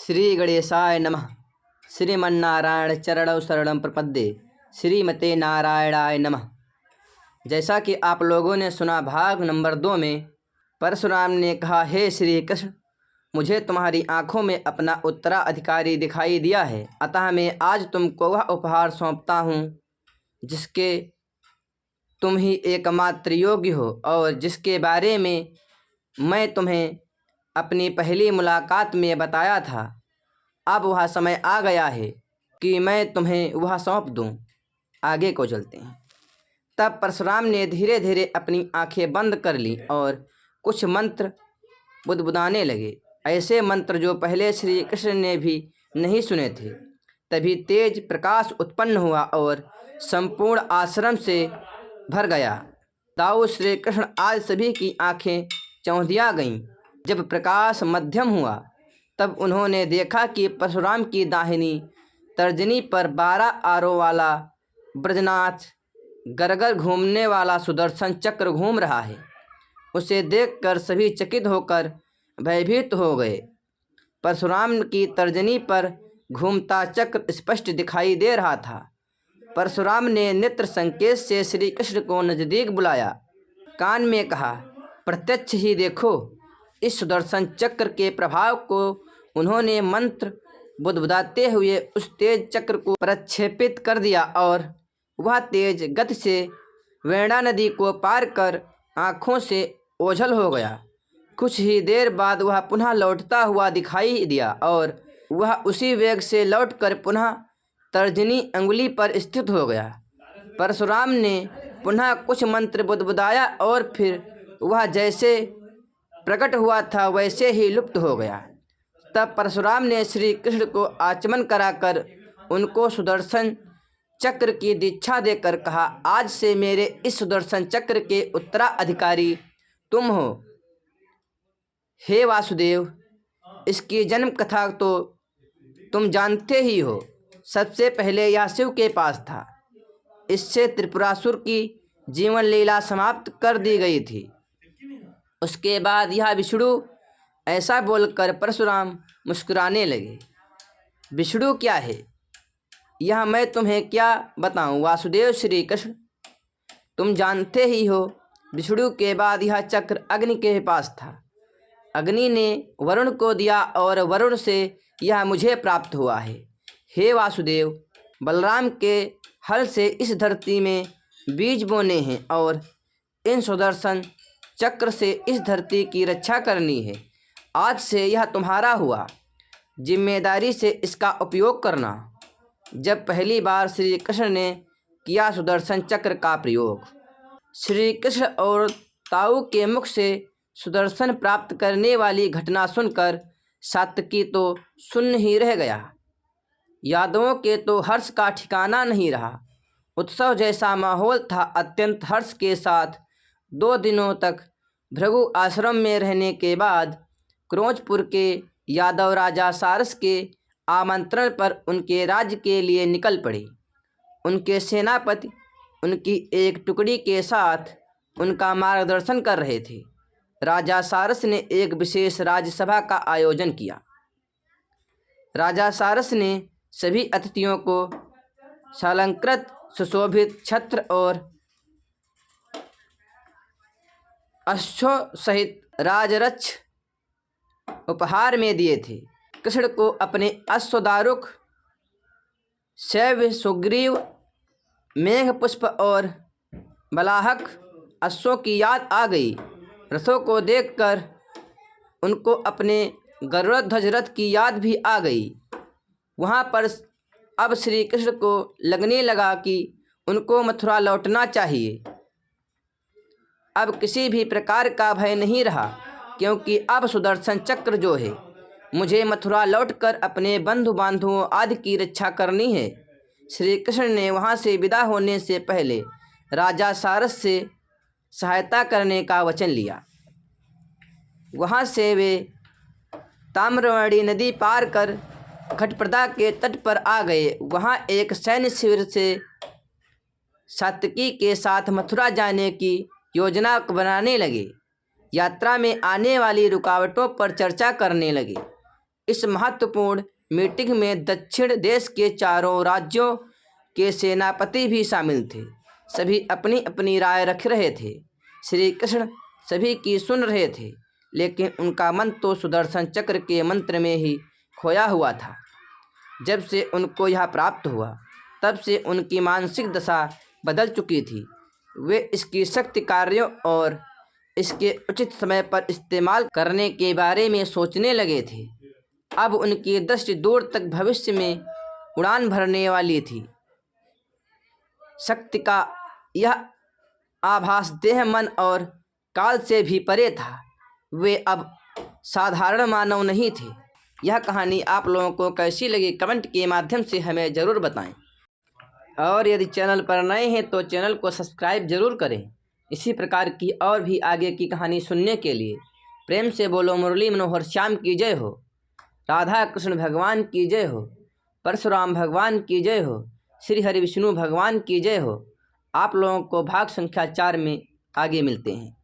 श्री गणेशाय नमः। श्रीमन्नारायण चरणौ शरणं प्रपद्ये। श्रीमते नारायणाय नमः। जैसा कि आप लोगों ने सुना, भाग नंबर 2 में परशुराम ने कहा, हे श्री कृष्ण, मुझे तुम्हारी आँखों में अपना उत्तराधिकारी दिखाई दिया है, अतः मैं आज तुमको वह उपहार सौंपता हूँ जिसके तुम ही एकमात्र योग्य हो और जिसके बारे में मैं तुम्हें अपनी पहली मुलाकात में बताया था। अब वह समय आ गया है कि मैं तुम्हें वह सौंप दूँ। आगे को चलते हैं। तब परशुराम ने धीरे धीरे अपनी आंखें बंद कर ली और कुछ मंत्र बुदबुदाने लगे, ऐसे मंत्र जो पहले श्री कृष्ण ने भी नहीं सुने थे। तभी तेज प्रकाश उत्पन्न हुआ और संपूर्ण आश्रम से भर गया। दाऊ श्री कृष्ण आज सभी की आंखें चौंधिया गईं। जब प्रकाश मध्यम हुआ तब उन्होंने देखा कि परशुराम की दाहिनी तर्जनी पर 12 आरों वाला ब्रजनाथ गरगर घूमने वाला सुदर्शन चक्र घूम रहा है। उसे देखकर सभी चकित होकर भयभीत हो गए। परशुराम की तर्जनी पर घूमता चक्र स्पष्ट दिखाई दे रहा था। परशुराम ने नेत्र संकेत से श्री कृष्ण को नजदीक बुलाया, कान में कहा, प्रत्यक्ष ही देखो। इस सुदर्शन चक्र के प्रभाव को उन्होंने मंत्र बुदबुदाते हुए उस तेज चक्र को प्रक्षेपित कर दिया और वह तेज गति से वेणा नदी को पार कर आँखों से ओझल हो गया। कुछ ही देर बाद वह पुनः लौटता हुआ दिखाई दिया और वह उसी वेग से लौटकर पुनः तर्जनी अंगुली पर स्थित हो गया। परशुराम ने पुनः कुछ मंत्र बुदबुदाया और फिर वह जैसे प्रकट हुआ था वैसे ही लुप्त हो गया। तब परशुराम ने श्री कृष्ण को आचमन कराकर उनको सुदर्शन चक्र की दीक्षा देकर कहा, आज से मेरे इस सुदर्शन चक्र के उत्तराधिकारी तुम हो। हे वासुदेव, इसकी जन्म कथा तो तुम जानते ही हो। सबसे पहले यह शिव के पास था। इससे त्रिपुरासुर की जीवन लीला समाप्त कर दी गई थी। उसके बाद यह विष्णु, ऐसा बोलकर परशुराम मुस्कुराने लगे। विष्णु क्या है यह मैं तुम्हें क्या बताऊं वासुदेव श्री कृष्ण, तुम जानते ही हो। विष्णु के बाद यह चक्र अग्नि के पास था। अग्नि ने वरुण को दिया और वरुण से यह मुझे प्राप्त हुआ है। हे वासुदेव, बलराम के हल से इस धरती में बीज बोने हैं और इन सुदर्शन चक्र से इस धरती की रक्षा करनी है। आज से यह तुम्हारा हुआ, जिम्मेदारी से इसका उपयोग करना। जब पहली बार श्री कृष्ण ने किया सुदर्शन चक्र का प्रयोग, श्री कृष्ण और ताऊ के मुख से सुदर्शन प्राप्त करने वाली घटना सुनकर सात्यकी तो सुन्न ही रह गया। यादवों के तो हर्ष का ठिकाना नहीं रहा। उत्सव जैसा माहौल था। अत्यंत हर्ष के साथ 2 दिनों तक भृगु आश्रम में रहने के बाद क्रोंचपुर के यादव राजा सारस के आमंत्रण पर उनके राज्य के लिए निकल पड़े। उनके सेनापति उनकी एक टुकड़ी के साथ उनका मार्गदर्शन कर रहे थे। राजा सारस ने एक विशेष राजसभा का आयोजन किया। राजा सारस ने सभी अतिथियों को शालंकृत सुशोभित छत्र और अश्वों सहित राजरक्ष उपहार में दिए थे। कृष्ण को अपने अश्वदारुक, शैव्य, सुग्रीव, मेघपुष्प और बलाहक अश्वों की याद आ गई। रथों को देखकर उनको अपने गरुड़ध्वज रथ की याद भी आ गई। वहाँ पर अब श्री कृष्ण को लगने लगा कि उनको मथुरा लौटना चाहिए। अब किसी भी प्रकार का भय नहीं रहा, क्योंकि अब सुदर्शन चक्र जो है, मुझे मथुरा लौटकर अपने बंधु बांधवों आदि की रक्षा करनी है। श्री कृष्ण ने वहाँ से विदा होने से पहले राजा सारस से सहायता करने का वचन लिया। वहाँ से वे ताम्रवर्णी नदी पार कर घटप्रदा के तट पर आ गए। वहाँ एक सैन्य शिविर से सात्यकी के साथ मथुरा जाने की योजना बनाने लगे। यात्रा में आने वाली रुकावटों पर चर्चा करने लगे। इस महत्वपूर्ण मीटिंग में दक्षिण देश के चारों राज्यों के सेनापति भी शामिल थे। सभी अपनी अपनी राय रख रहे थे। श्री कृष्ण सभी की सुन रहे थे, लेकिन उनका मन तो सुदर्शन चक्र के मंत्र में ही खोया हुआ था। जब से उनको यह प्राप्त हुआ, तब से उनकी मानसिक दशा बदल चुकी थी। वे इसकी शक्ति, कार्यों और इसके उचित समय पर इस्तेमाल करने के बारे में सोचने लगे थे। अब उनकी दृष्टि दूर तक भविष्य में उड़ान भरने वाली थी। शक्ति का यह आभास देह, मन और काल से भी परे था। वे अब साधारण मानव नहीं थे। यह कहानी आप लोगों को कैसी लगी, कमेंट के माध्यम से हमें ज़रूर बताएं। और यदि चैनल पर नए हैं तो चैनल को सब्सक्राइब जरूर करें। इसी प्रकार की और भी आगे की कहानी सुनने के लिए प्रेम से बोलो मुरली मनोहर श्याम की जय हो, राधा कृष्ण भगवान की जय हो, परशुराम भगवान की जय हो, श्री हरि विष्णु भगवान की जय हो। आप लोगों को भाग संख्या 4 में आगे मिलते हैं।